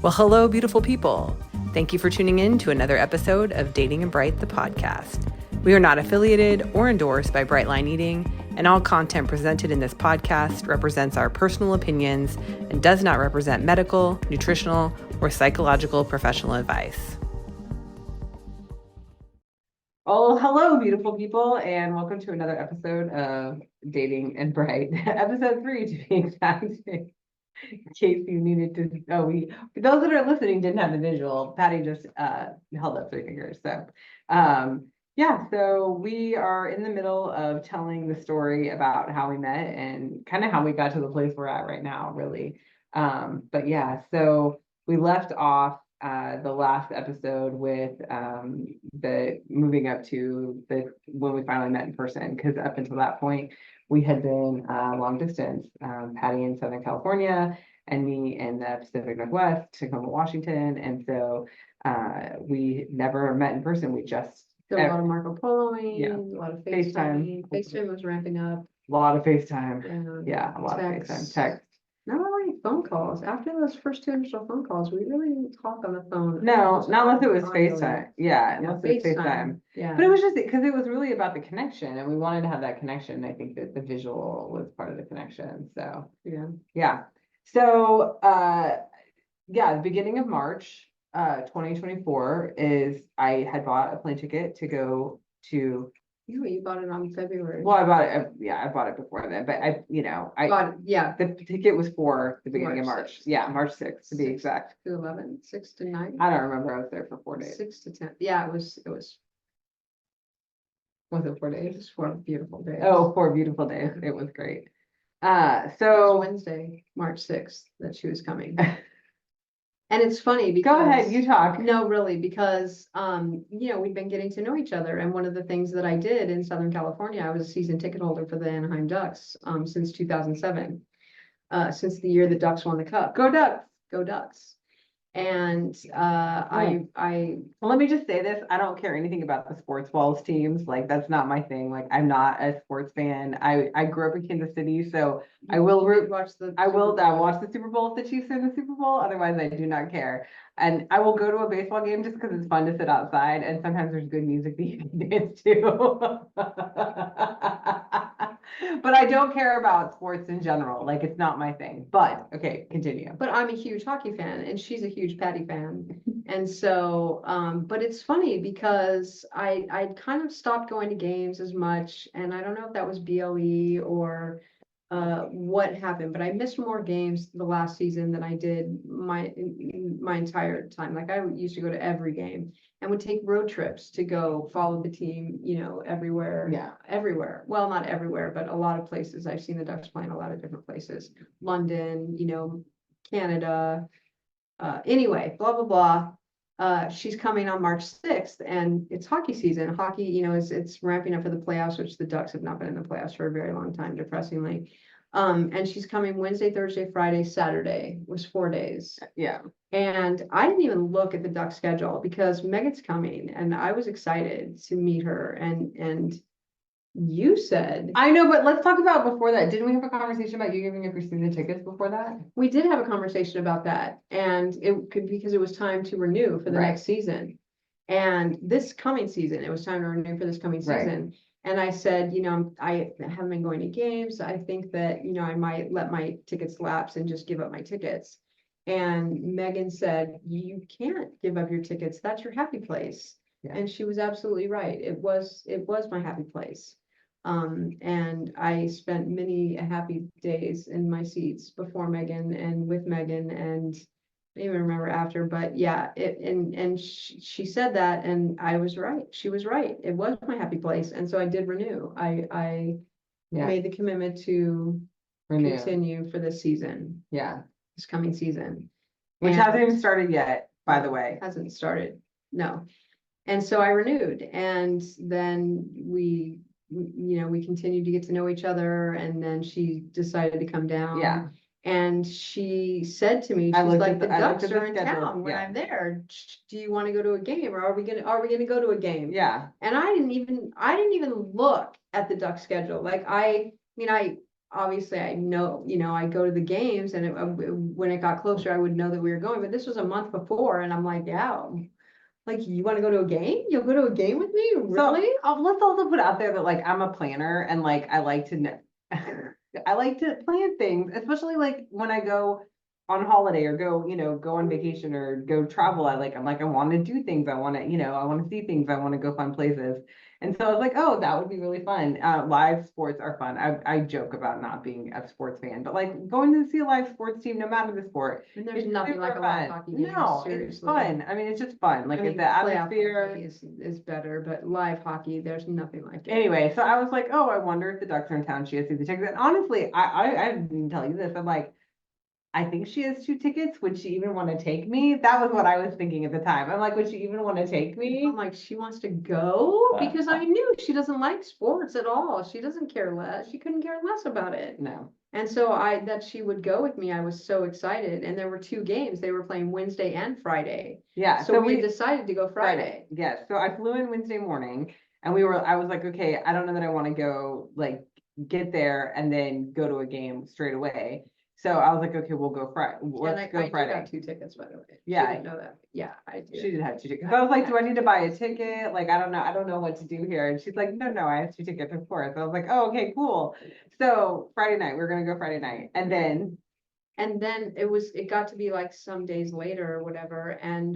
Well, hello, beautiful people. Thank you for tuning in to another episode of Dating and Bright, the podcast. We are not affiliated or endorsed by Brightline Eating, and all content presented in this podcast represents our personal opinions and does not represent medical, nutritional, or psychological professional advice. Oh, hello, beautiful people, and welcome to another episode of Dating and Bright, episode 3 to be exact. In case you needed to, for those that are listening didn't have the visual, Patty just held up 3 fingers. So so we are in the middle of telling the story about how we met and kind of how we got to the place we're at right now, really. So we left off the last episode with the moving up to the when we finally met in person, because up until that point we had been long distance, Patty in Southern California and me in the Pacific Northwest, Tacoma, Washington. And so we never met in person. We just did a lot of Marco Poloing, yeah, a lot of FaceTime. FaceTime was ramping up. A lot of FaceTime. Yeah, a lot of FaceTime. Text. Not really phone calls. After those first 2 initial phone calls, we really didn't talk on the phone. No, not unless it was FaceTime. Yeah, unless it was FaceTime. Yeah. But it was just because it was really about the connection, and we wanted to have that connection. I think that the visual was part of the connection. So yeah. So the beginning of March 2024 is I had bought a plane ticket to go to. You bought it on February. Well, I bought it. I bought it before then, but I bought it, the ticket was for the beginning of March. 6th. Yeah, March 6th to be exact. 6 to 11, 6 to 9. I don't remember. I was there for 4 days. 6 to 10. Yeah, it was. Was it 4 days? It was 4 beautiful days. Oh, 4 beautiful days. It was great. It was Wednesday, March 6th, that she was coming. And it's funny because go ahead, you talk. No, really, because we've been getting to know each other. And one of the things that I did in Southern California, I was a season ticket holder for the Anaheim Ducks since 2007, since the year the Ducks won the Cup. Go Ducks! Go Ducks! And well, let me just say this: I don't care anything about the sports balls teams. Like, that's not my thing. Like, I'm not a sports fan. I grew up in Kansas City, so I will watch the Super Bowl if the Chiefs are in the Super Bowl. Otherwise, I do not care. And I will go to a baseball game just because it's fun to sit outside, and sometimes there's good music that you can dance to. But I don't care about sports in general. Like, it's not my thing. But okay, continue. But I'm a huge hockey fan, and she's a huge Patty fan. And so, but it's funny because I kind of stopped going to games as much, and I don't know if that was BLE or what happened, but I missed more games the last season than I did my entire time. Like, I used to go to every game and would take road trips to go follow the team, everywhere. Yeah. Everywhere. Well, not everywhere, but a lot of places. I've seen the Ducks play in a lot of different places. London, Canada. Anyway, blah, blah, blah. She's coming on March 6th, and it's hockey season. Hockey, it's ramping up for the playoffs, which the Ducks have not been in the playoffs for a very long time, depressingly. And she's coming Wednesday, Thursday, Friday, Saturday. It was 4 days. Yeah. And I didn't even look at the Duck schedule because Megan's coming, and I was excited to meet her. And you said, I know, but let's talk about before that. Didn't we have a conversation about you giving up your season tickets before that? We did have a conversation about that, and it could, because it was time to renew for the next season. And this coming season, it was time to renew for this coming season. And I said, I haven't been going to games. I think that, I might let my tickets lapse and just give up my tickets. And Megan said, you can't give up your tickets. That's your happy place. Yeah. And she was absolutely right. It was my happy place. And I spent many happy days in my seats before Megan and with Megan, and I don't even remember after, but yeah, she said that, and I was right. She was right. It was my happy place. And so I did renew. I made the commitment to continue for this season. Yeah. This coming season. Which hasn't even started yet, by the way. Hasn't started. No. And so I renewed, and then we continued to get to know each other, and then she decided to come down. Yeah. And she said to me, she's like, the Ducks are in town when I'm there. Do you want to go to a game, or are we gonna go to a game? Yeah. And I didn't even look at the Duck schedule. Like, I obviously I know, I go to the games and when it got closer, I would know that we were going, but this was a month before and I'm like, yeah, like, you want to go to a game? You'll go to a game with me? Really? So let's also put out there that like I'm a planner and like I like to know I like to plan things, especially like when I go on holiday or go, go on vacation or go travel. I'm like, I want to do things. I want to, I want to see things. I want to go find places. And so I was like, oh, that would be really fun. Live sports are fun. I joke about not being a sports fan, but like going to see a live sports team, no matter the sport, And there's it's nothing like super a live fun. hockey game, No, it's seriously. fun. I mean, it's just fun. Like I mean, the playoff atmosphere. hockey is better, but live hockey, there's nothing like it. Anyway, so I was like, oh, I wonder if the Ducks are in town. She has season tickets. And honestly, I didn't tell you this. I'm like, I think she has 2 tickets. Would she even want to take me? That was what I was thinking at the time. I'm like, would she even want to take me? I'm like, she wants to go because I knew she doesn't like sports at all. She doesn't care less. She couldn't care less about it. No. And so that she would go with me, I was so excited. And there were 2 games. They were playing Wednesday and Friday. Yeah. So we decided to go Friday. Yes. So I flew in Wednesday morning and I was like, okay, I don't know that I want to go like get there and then go to a game straight away. So I was like, okay, we'll go Friday. Let's go Friday. I got 2 tickets, by the way. Yeah. She didn't know that. Yeah, I did. She did have 2 tickets. I was like, do I need to buy a ticket? Like, I don't know. I don't know what to do here. And she's like, no, I have 2 tickets, of course. I was like, oh, okay, cool. So Friday night, we're going to go Friday night. And then it got to be like some days later or whatever. And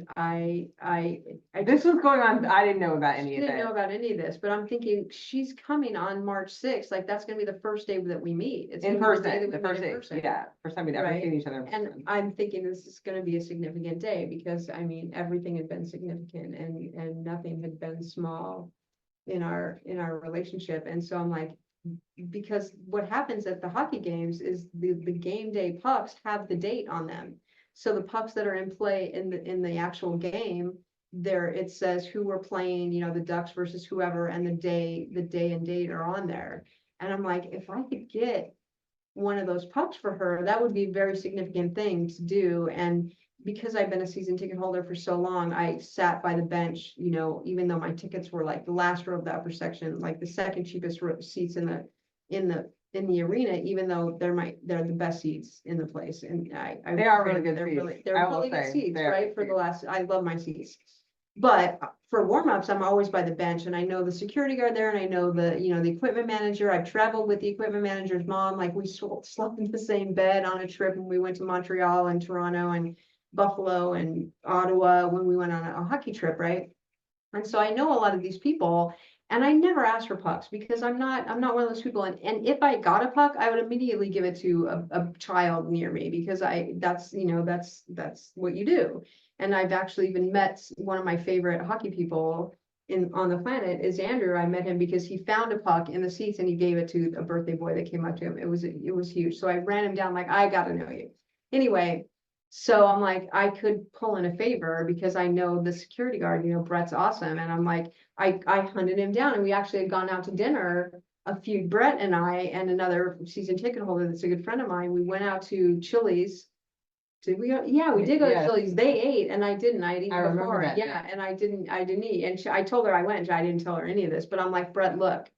this was going on. I didn't know about any of didn't know about any of this, but I'm thinking she's coming on March 6th. Like that's gonna be the first day that we meet. It's in gonna be the day person. that The we first meet in day. person. Yeah. First time we'd ever Right. seen each other. And I'm thinking this is gonna be a significant day because I mean, everything had been significant and nothing had been small in our relationship. And so I'm like, because what happens at the hockey games is the game day pucks have the date on them. So the pucks that are in play in the actual game, there it says who we're playing, the Ducks versus whoever, and the day and date are on there. And I'm like, if I could get one of those pucks for her, that would be a very significant thing to do. And because I've been a season ticket holder for so long, I sat by the bench, even though my tickets were like the last row of the upper section, like the second cheapest seats in the arena, even though they're the best seats in the place. And they are really good they're seats. They're really good seats, right? I love my seats. But for warmups, I'm always by the bench and I know the security guard there and I know the equipment manager. I've traveled with the equipment manager's mom. Like we slept in the same bed on a trip when we went to Montreal and Toronto and Buffalo and Ottawa when we went on a hockey trip, right? And so I know a lot of these people and I never ask for pucks because I'm not one of those people. And if I got a puck, I would immediately give it to a child near me because that's what you do. And I've actually even met one of my favorite hockey people on the planet is Andrew. I met him because he found a puck in the seats and he gave it to a birthday boy that came up to him. It was huge. So I ran him down like, I gotta know you. Anyway, so I'm like, I could pull in a favor because I know the security guard, Brett's awesome. And I'm like, I hunted him down and we actually had gone out to dinner. Brett and I and another season ticket holder that's a good friend of mine, we went out to Chili's. Did we go? Yeah, we did go to Chili's. They ate and I didn't. I had eaten before. Yeah, and I didn't eat. And I told her I went and I didn't tell her any of this, but I'm like, Brett, look,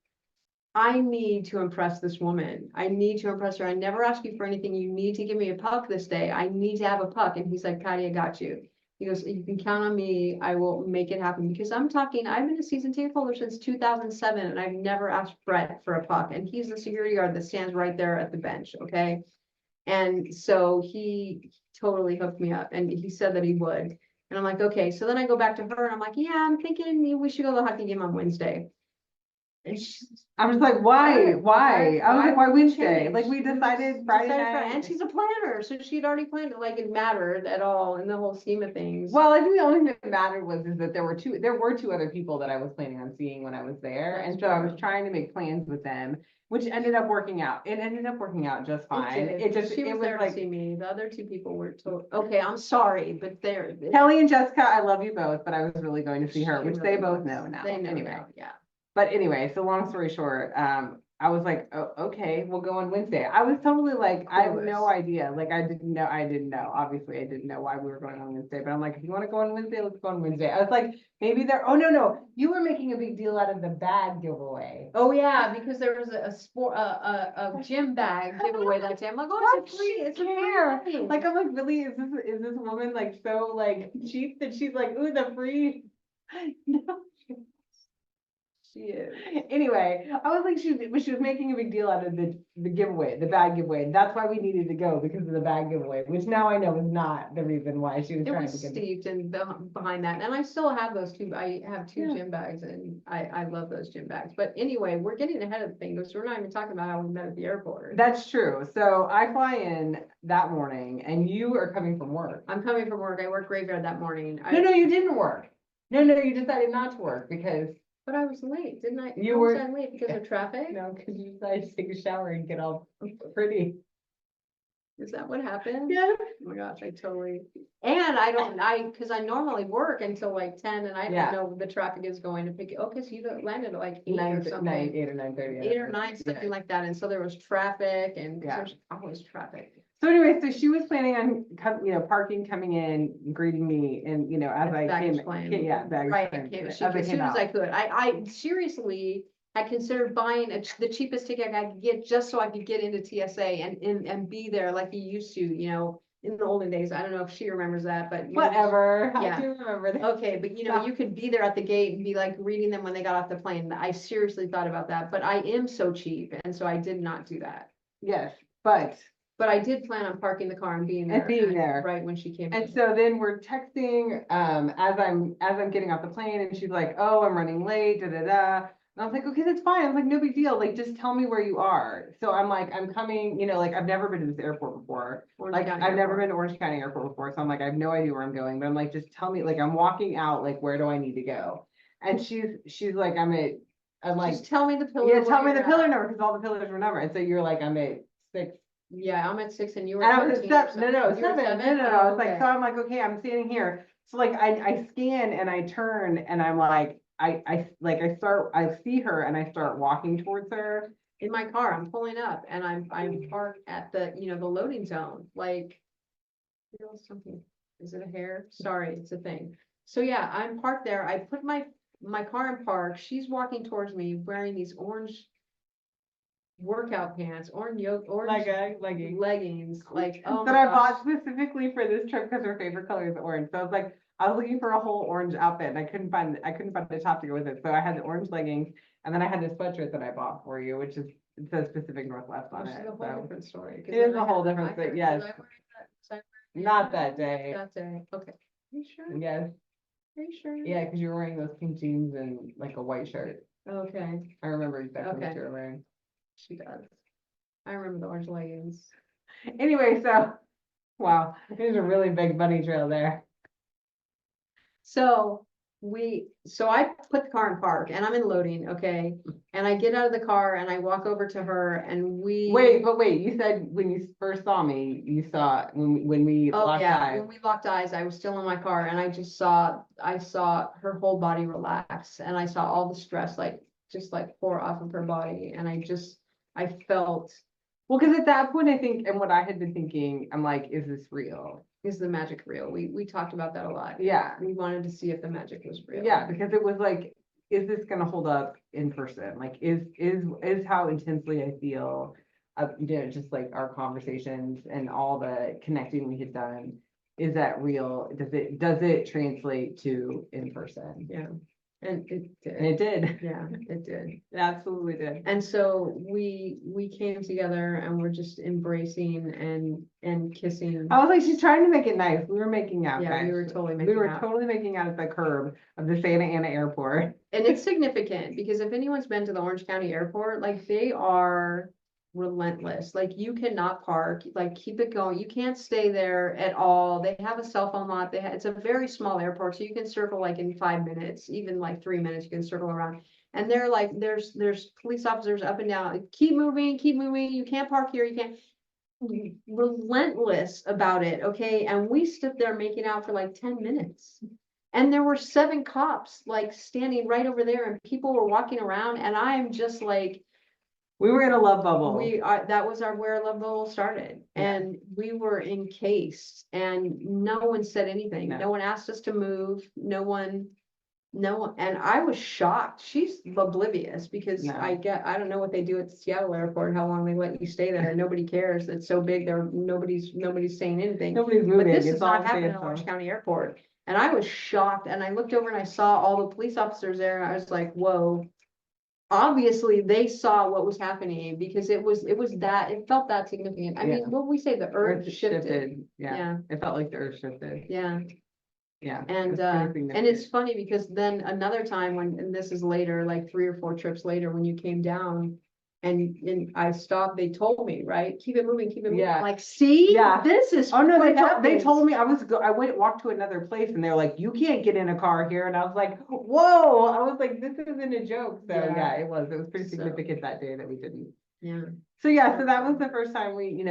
I need to impress this woman. I need to impress her. I never ask you for anything. You need to give me a puck this day. I need to have a puck. And he's like, Patty, I got you. He goes, you can count on me. I will make it happen because I've been a season ticket holder since 2007 and I've never asked Brett for a puck. And he's the security guard that stands right there at the bench. Okay. And so he totally hooked me up and he said that he would. And I'm like, okay. So then I go back to her and I'm like, yeah, I'm thinking we should go to the hockey game on Wednesday. And I was like, why? I was like, why Wednesday? change? Like we decided Friday night. And she's a planner, so she'd already planned it. Like it mattered at all in the whole scheme of things. Well, I think the only thing that mattered is that there were 2 other people that I was planning on seeing when I was there. And so I was trying to make plans with them, which ended up working out. It ended up working out just fine. She was there to see me. The other 2 people were told, okay, I'm sorry, but they're Kelly and Jessica, I love you both, but I was really going to see her, which they both know now. They know anyway. now, yeah. But anyway, so long story short, I was like, oh, okay, we'll go on Wednesday. I was totally like, I have no Clueless. idea. Like, I didn't know. Obviously, I didn't know why we were going on Wednesday, but I'm like, if you want to go on Wednesday, let's go on Wednesday. I was like, maybe oh, no, you were making a big deal out of the bag giveaway. Oh, yeah, because there was a sport, a gym bag giveaway that day. I'm like, oh, it's a free, it's a Care. free thing. Like, I'm like, really, is this woman like so like cheap that she's like, ooh, the free? No. She is. Anyway, I was like, she was making a big deal out of the giveaway, the bag giveaway. That's why we needed to go, because of the bag giveaway, which now I know is not the reason why she was It trying was to get. steeped and behind that, and I still have those two, I have two Yeah. gym bags, and I love those gym bags. But anyway, we're getting ahead of the thing, because we're not even talking about how we met at the airport. That's true. So I fly in that morning and you are coming from work. I'm coming from work, I worked graveyard that morning. No, you didn't work. No, you decided not to work because. But I was late, didn't I? You How was were- I late because of traffic? No, because you decided to take a shower and get all pretty. Is that what happened? Yeah. Oh my gosh, I totally, and cause I normally work until like 10, and I Yeah. don't know the traffic is going to pick, cause you landed at like 8 or 8 something. or 9:30. 8 or 9, something like that, and so there was traffic, and 'cause Yeah. there's always traffic. So anyway, so she was planning on parking, coming in, greeting me, and as I Baggage came, claim. yeah, baggage Right, claim, as I soon came as I out. could, I seriously had considered buying the cheapest ticket I could get, just so I could get into TSA and be there like you used to, in the olden days. I don't know if she remembers that, but. Whatever, Yeah. I do remember that. Okay, but you could be there at the gate and be like reading them when they got off the plane. I seriously thought about that, but I am so cheap, and so I did not do that. Yes, but I did plan on parking the car and being there. Right when she came. And so then we're texting, as I'm getting off the plane, and she's like, oh, I'm running late, da, da, da. And I was like, okay, that's fine. I was like, no big deal. Like, just tell me where you are. So I'm like, I'm coming, like, I've never been to this airport before. Orange County I've never Airport. been to Orange County Airport before. So I'm like, I have no idea where I'm going, but I'm like, just tell me, like, I'm walking out, like, where do I need to go? And she's like, I'm like, Just tell me the pillar. yeah, tell me where the you're pillar at. number, because all the pillars were numbered. And so you're like, I'm at 6. Yeah, I'm at 6 and you were. And I was 13 at or 7, something. You were 7, 7? no, I was like, okay. so I'm like, okay, I'm standing here. So like, I scan and I turn and I'm like, I see her and I start walking towards her. In my car, I'm pulling up and I'm parked at the, the loading zone, like. Something, is it a hair? Sorry, it's a thing. So yeah, I'm parked there. I put my car in park. She's walking towards me wearing these orange workout pants, orange leggings, like, oh That my I gosh. bought specifically for this trip because her favorite color is orange. So I was like, I was looking for a whole orange outfit and I couldn't find the top to go with it. So I had the orange leggings and then I had this sweatshirt that I bought for you, which it says Pacific Northwest on Which it. is a whole So different story. it is a whole different thing, yes. Not that day. That day, okay. Are you sure? Yes, Are you sure? yeah, because you're wearing those pink jeans and like a white shirt. Okay, I remember exactly what Okay. you were wearing. she does. I remember the orange leggings. Anyway, so, wow, there's a really big bunny trail there. So I put the car in park and I'm in loading, okay? And I get out of the car and I walk over to her and Wait, you said when you first saw me, you saw when we Oh locked yeah, eyes. when we locked eyes, I was still in my car and I saw her whole body relax and I saw all the stress just pour off of her body, and I felt. Well, because at that point, I think, and what I had been thinking, I'm like, is this real? Is the magic real? We talked about that a lot. Yeah. We wanted to see if the magic was real. Yeah, because it was like, is this gonna hold up in person? Like, is how intensely I feel, just like our conversations and all the connecting we had done, is that real? Does it translate to in person? Yeah. And it did. And it did. Yeah, it did. It absolutely did. And so we came together and we're just embracing and kissing. I was like, she's trying to make it nice. We were making out, Yeah, guys. we were totally We making were out. totally making out at the curb of the Santa Ana airport. And it's significant because if anyone's been to the Orange County Airport, like they are relentless. Like you cannot park, like keep it going. You can't stay there at all. They have a cell phone lot. It's a very small airport, so you can circle like in 5 minutes, even like 3 minutes, you can circle around. And they're like, there's police officers up and down. Like, keep moving. You can't park here. You can't. Relentless about it. Okay. And we stood there making out for like 10 minutes. And there were 7 cops like standing right over there and people were walking around. And I'm just like, We were in a love bubble. That was where Love Bubble started, Yeah. and we were encased, and no one said anything. No. No one asked us to move. No one, and I was shocked. She's oblivious because No. I don't know what they do at the Seattle airport, how long they let you stay there. Nobody cares. It's so big there, nobody's saying anything. Nobody's But moving. this It's is not all happening staying at Orange still. County Airport. And I was shocked, and I looked over and I saw all the police officers there, and I was like, whoa. Obviously, they saw what was happening because it felt that significant. I mean, what we say, the earth shifted. Yeah. Yeah. It felt like the earth shifted. Yeah. Yeah. And it's funny because then another time and this is later, like 3 or 4 trips later, when you came down and I stopped, they told me, right? Keep it moving, keep it moving. Yeah. I'm like, see, Yeah. this is. Oh no, what they happens. told me I walked to another place and they're like, you can't get in a car here. And I was like, whoa, I was like, this isn't a joke. So yeah, it was pretty significant that day that we didn't. Yeah. So yeah, so that was the first time we,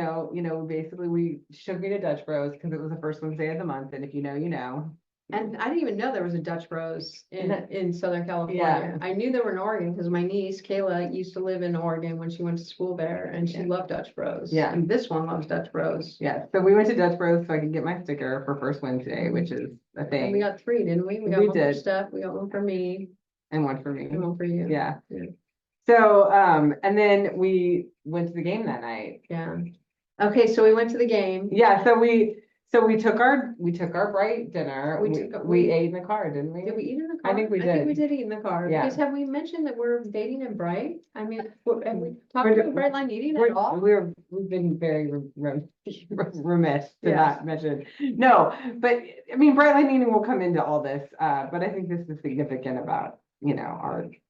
basically we shook me to Dutch Bros because it was the first Wednesday of the month. And if you know, you know. And I didn't even know there was a Dutch Bros in Southern California. Yeah. I knew there were in Oregon because my niece Kayla used to live in Oregon when she went to school there, and she loved Dutch Bros. Yeah. And this one loves Dutch Bros. Yeah. So we went to Dutch Bros so I could get my sticker for first Wednesday, which is a thing. And we got 3, didn't we? We got one for Steph, we got one for me, and one for me. and one for you. Yeah. So, and then we went to the game that night. Yeah. Okay, so we went to the game. Yeah, so we took our bright dinner. We ate in the car, didn't we? Did we eat in the car? I think we did. I think we did eat in the car. Yeah. Because have we mentioned that we're dating in Bright? I mean, have we talked about Brightline eating at all? We've been very remiss to Yes. not mention. No, but I mean, bright lightning will come into all this, but I think this is significant about,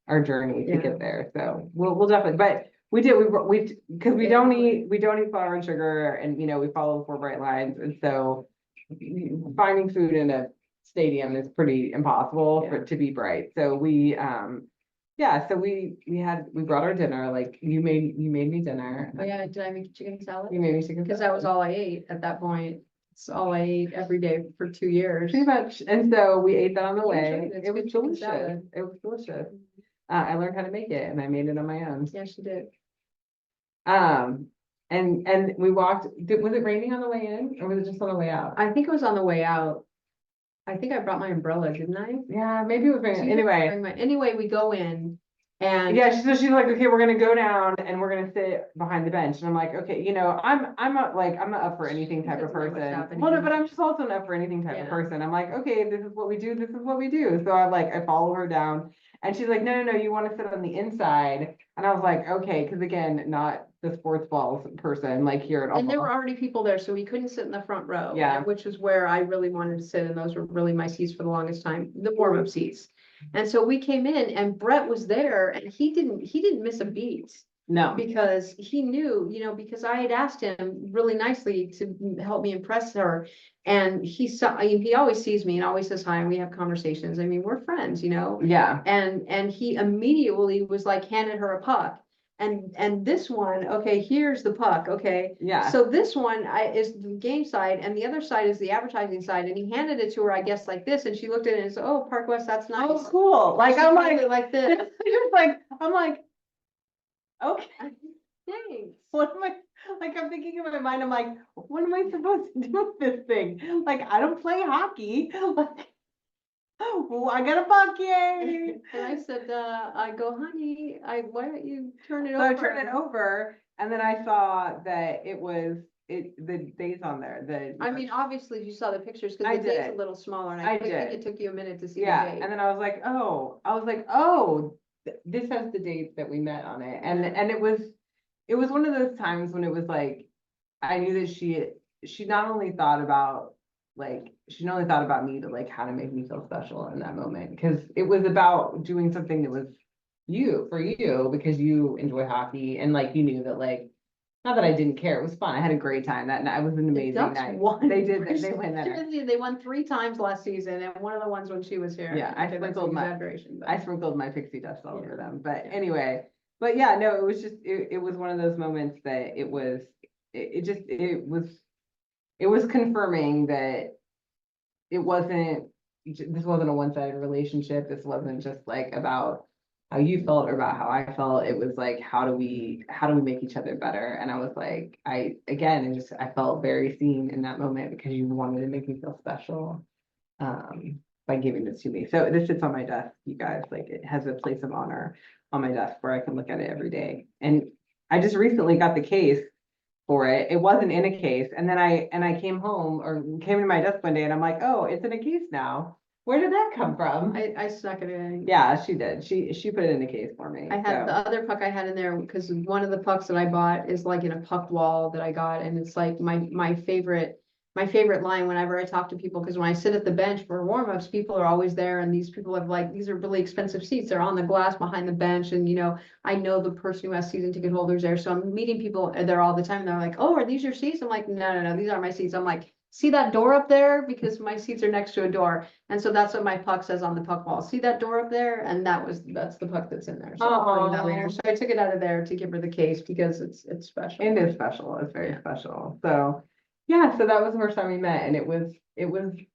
our journey to get there. So we'll definitely, but we because we don't eat flour and sugar, and we follow the 4 bright lines, and so finding food in a stadium is pretty impossible for it to be bright. So we so we brought our dinner. Like you made me dinner. Oh yeah, did I make chicken salad? You made me chicken Because that was all I ate at that point. It's all I ate every day for 2 years. pretty much. And so we ate that on the You way. enjoyed it. It's It was good chicken delicious. salad. It was delicious. I learned how to make it, and I made it on my own. Yeah, she did. And we walked. Was it raining on the way in, or was it just on the way out? I think it was on the way out. I think I brought my umbrella, didn't I? Yeah, maybe it was raining. Anyway, we go in and yeah, she's like, okay, we're gonna go down and we're gonna sit behind the bench. And I'm like, okay, I'm not up for anything type of Doesn't know what's person. happening. Well, no, but I'm just also not up for anything type of person. I'm like, okay, this is what we do. This is what we do. So I follow her down, and she's like, no, you want to sit on the inside. And I was like, okay, because again, not the sports balls person like here at all. And there were already people there, so we couldn't sit in the front row. Yeah. Which is where I really wanted to sit, and those were really my seats for the longest time, the warm-up seats. And so we came in and Brett was there, and he didn't miss a beat. No. Because he knew, because I had asked him really nicely to help me impress her. And he always sees me and always says hi, and we have conversations. I mean, we're friends, Yeah. And he immediately was like, handed her a puck. And this one, okay, here's the puck, okay? Yeah. So this one is the game side, and the other side is the advertising side, and he handed it to her, I guess, like this, and she looked at it and said, oh, Park West, that's nice. Oh, cool. Like, She I'm handed like, it like this. I'm like, okay. Thanks. What am I, like, I'm thinking in my mind, I'm like, what am I supposed to do with this thing? Like, I don't play hockey. Like, oh, I got a puck, yay. And I said, I go, honey, why don't you turn it So over? I turned it over, and then I saw that the dates on there, I mean, obviously you saw the pictures because I the date's did. a little smaller, and I I think did. it took you a minute to see yeah, the date. and then I was like, this has the dates that we met on it, and it was one of those times when it was like, I knew that she not only thought about me to like how to make me feel special in that moment, because it was about doing something that was for you because you enjoy hockey, and like you knew that, like, not that I didn't care, it was fun. I had a great time that night. It was an amazing night. They win that night. They won 3 times last season, and one of the ones when she was here. Yeah, I Okay, that's sprinkled an my exaggeration, but- I sprinkled my pixie dust all over them. But Yeah. anyway, but yeah, no, it was just it was one of those moments that it was confirming that this wasn't a one-sided relationship. This wasn't just like about how you felt or about how I felt. It was like, how do we make each other better? And I was like, I felt very seen in that moment because you wanted to make me feel special by giving this to me. So this sits on my desk, you guys, like it has a place of honor on my desk where I can look at it every day. And I just recently got the case for it. It wasn't in a case. And then I came home or came to my desk one day and I'm like, oh, it's in a case now. Where did that come from? I snuck it in. Yeah, she did. She put it in the case for me. I had the other puck I had in there because one of the pucks that I bought is like in a puck wall that I got, and it's like my favorite line whenever I talk to people, because when I sit at the bench for warm-ups, people are always there, and these people have like, these are really expensive seats. They're on the glass behind the bench, and I know the person who has season ticket holders there, so I'm meeting people there all the time. They're like, "Oh, are these your seats?" I'm like, "No, these aren't my seats." I'm like, "See that door up there?" Because my seats are next to a door. And so that's what my puck says on the puck wall. See that door up there? And that's the puck that's in there. So I'll tell you that later. So I took it out of there to give her the case because it's special. It is special. It's very special. So yeah, so that was the first time we met, and it was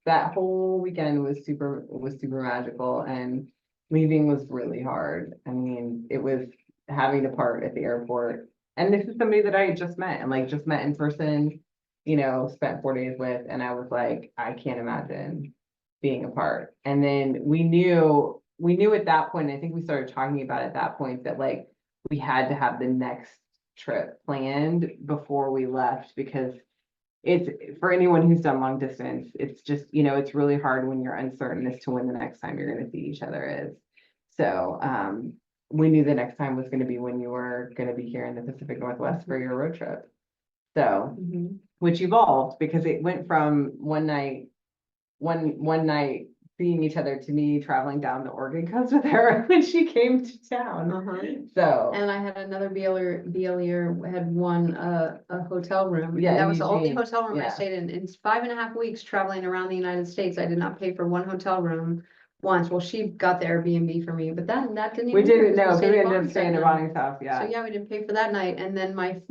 that whole weekend was super magical, and leaving was really hard. I mean, it was having to part at the airport. And this is somebody that I had just met and like just met in person, spent 4 days with, and I was like, I can't imagine being apart. And then we knew at that point, I think we started talking about at that point that like we had to have the next trip planned before we left because it's for anyone who's done long distance, it's just, it's really hard when you're uncertain as to when the next time you're going to see each other is. So we knew the next time was going to be when you were going to be here in the Pacific Northwest for your road trip. So, which evolved because it went from one night seeing each other to me traveling down the Oregon coast with her when she came to town. So, and I had another BLer had won a hotel room. Yeah, and that was the only Eugene. hotel room I Yeah. stayed in. In 5.5 weeks traveling around the United States, I did not pay for one hotel room once. Well, she got the Airbnb for me, but that didn't we even. didn't know We because stayed we at ended up Bonnie's staying that at night. Bonnie's house. So Yeah. yeah, we didn't pay for that night. And then my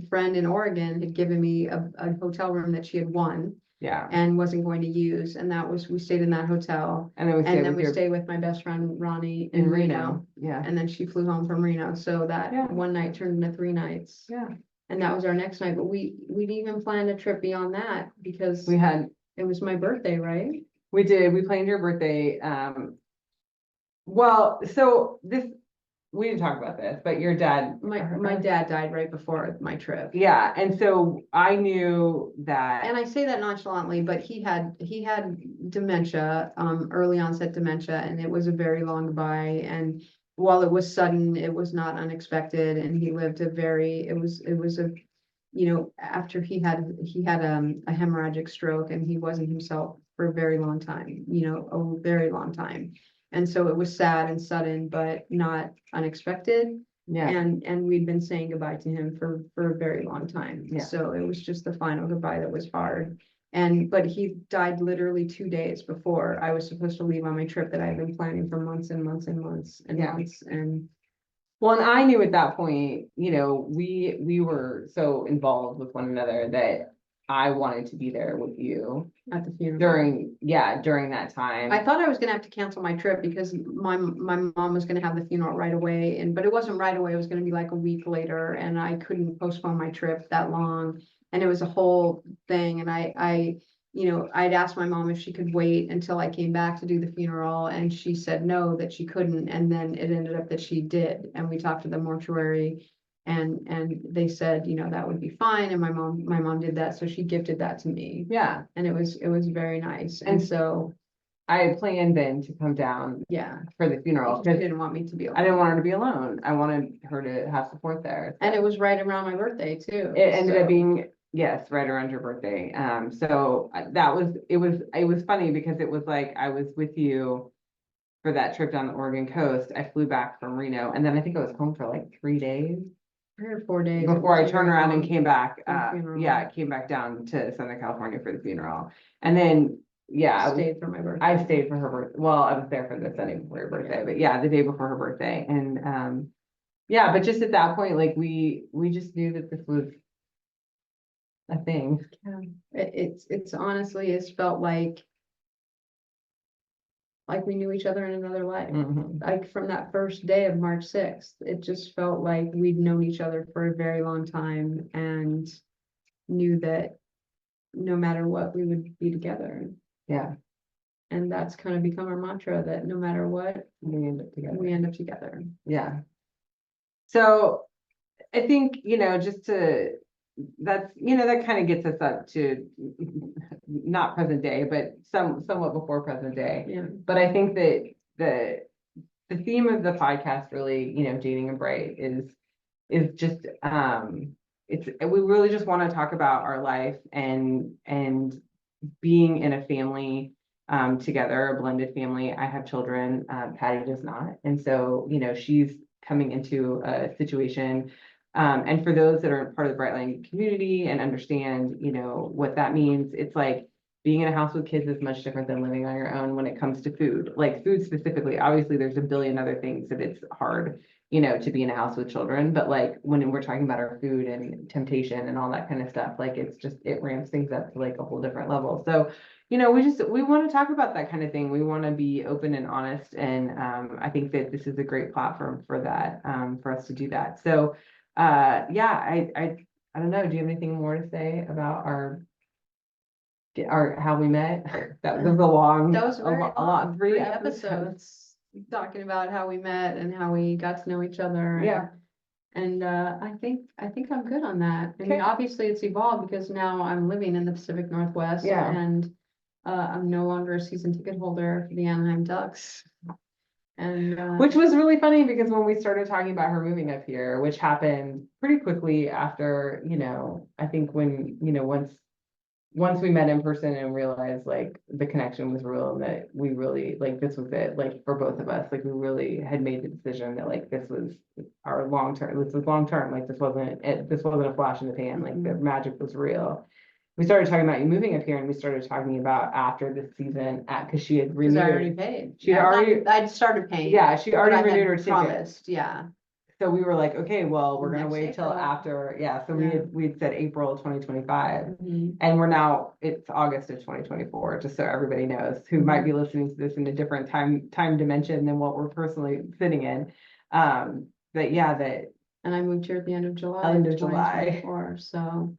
friend in Oregon had given me a hotel room that she had won Yeah. and wasn't going to use. And we stayed in that hotel. And then we stayed with my best friend Ronnie in Reno. Yeah. And then she flew home from Reno. So that Yeah. one night turned into 3 nights. Yeah. And that was our next night. But we didn't even plan a trip beyond that because it was my birthday, right? We did. We planned your birthday. Well, so we didn't talk about this, but your dad. My dad died right before my trip. Yeah, and so I knew that. And I say that nonchalantly, but he had dementia, early onset dementia, and it was a very long goodbye. And while it was sudden, it was not unexpected. And he lived it was a, after he had a hemorrhagic stroke, and he wasn't himself for a very long time, a very long time. And so it was sad and sudden, but not unexpected. Yeah. And we'd been saying goodbye to him for a very long time. Yeah. So it was just the final goodbye that was hard. But he died literally 2 days before I was supposed to leave on my trip that I've been planning for months and months and months and months. And well, and I knew at that point, we were so involved with one another that I wanted to be there with you at the funeral during that time. I thought I was gonna have to cancel my trip because my mom was gonna have the funeral right away, but it wasn't right away. It was gonna be like a week later, and I couldn't postpone my trip that long. And it was a whole thing. And I'd asked my mom if she could wait until I came back to do the funeral, and she said no, that she couldn't. And then it ended up that she did. And we talked to the mortuary, and they said, that would be fine. And my mom did that. So she gifted that to me. Yeah. And it was very nice. And so I had planned then to come down for the funeral. She didn't want me to be alone. I didn't want her to be alone. I wanted her to have support there. And it was right around my birthday too. It ended up being, yes, right around your birthday. So it was funny because it was like I was with you for that trip down the Oregon coast. I flew back from Reno, and then I think I was home for like 3 days. 3 or 4 days. Before I turned around and came back. Came back down to Southern California for the funeral. And then I stayed for my birthday. I stayed for her birthday. Well, I was there for the Sunday before her birthday, but the day before her birthday. And but just at that point, like we just knew that this was a thing. It's honestly, it's felt like like we knew each other in another life. Mhm. Like from that first day of March 6th, it just felt like we'd known each other for a very long time and knew that no matter what, we would be together. Yeah, And that's kind of become our mantra, that no matter what, we end up together. we end up together. Yeah. So I think, just that's, that kind of gets us up to not present day, but somewhat before present day. Yeah. But I think that the theme of the podcast really, dating and bright is just, we really just want to talk about our life and being in a family together, a blended family. I have children, Patty does not. And so, she's coming into a situation. And for those that are part of the Brightline community and understand, what that means, it's like being in a house with kids is much different than living on your own when it comes to food. Like food specifically, obviously there's a billion other things that it's hard, to be in a house with children. But like when we're talking about our food and temptation and all that kind of stuff, like it ramps things up to like a whole different level. So, we want to talk about that kind of thing. We want to be open and honest. And I think that this is a great platform for that, for us to do that. So I don't know. Do you have anything more to say about our how we met? That was a long, That was very a lot, long, 3 episodes talking about how we met and how we got to know each other. Yeah. And I think I'm good on that. I mean, Okay. obviously it's evolved because now I'm living in the Pacific Northwest. Yeah. And I'm no longer a season ticket holder for the Anaheim Ducks. And Which was really funny because when we started talking about her moving up here, which happened pretty quickly after, I think when, once we met in person and realized like the connection was real and that we really like this was it, like for both of us, like we really had made the decision that like this was our long term, like this wasn't a flash in the pan, like the magic was real. We started talking about you moving up here and we started talking about after this season because she had because I already renewed. paid. She had already, I'd started paying. yeah, she but I already had renewed her ticket. promised, yeah. So we were like, okay, well, we're gonna Next wait till April. after, yeah, so Yeah. we'd said April 2025. Mhm. And we're now, it's August of 2024, just so everybody knows who might be listening to this in a different time dimension than what we're personally sitting in. But yeah, And I moved here at the end of July. End of July. 2024, so.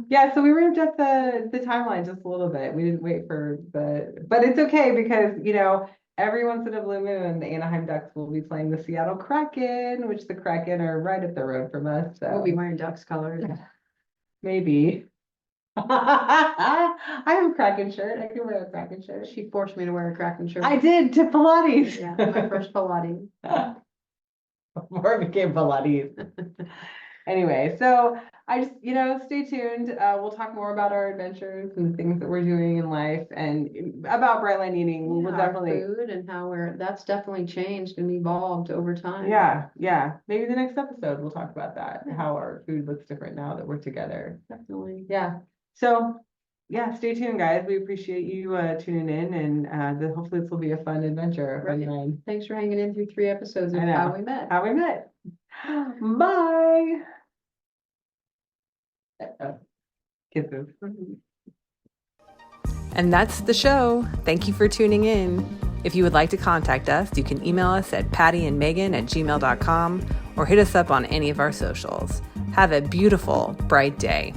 Yeah, so we ramped up the timeline just a little bit. We didn't wait for but it's okay because, every once in a blue moon, the Anaheim Ducks will be playing the Seattle Kraken, which the Kraken are right up the road from us, so. We'll be wearing Ducks colors. Maybe. I have a Kraken shirt. I can wear a Kraken shirt. She forced me to wear a Kraken shirt. I did to Pilates. Yeah, my first Pilates. Before it became Pilates. Anyway, so I just, stay tuned. We'll talk more about our adventures and the things that we're doing in life and about Brightline Eating. We'll Yeah, definitely. Food and how that's definitely changed and evolved over time. Yeah. Maybe the next episode we'll talk about that, Yeah. how our food looks different now that we're together. Definitely. Yeah. So yeah, stay tuned, guys. We appreciate you tuning in, and hopefully this will be a fun adventure. Right. Fun ride. Thanks for hanging in through 3 episodes of I know. How We Met. How we met. Bye. Kisses. And that's the show. Thank you for tuning in. If you would like to contact us, you can email us at pattyandmegan@gmail.com or hit us up on any of our socials. Have a beautiful, bright day.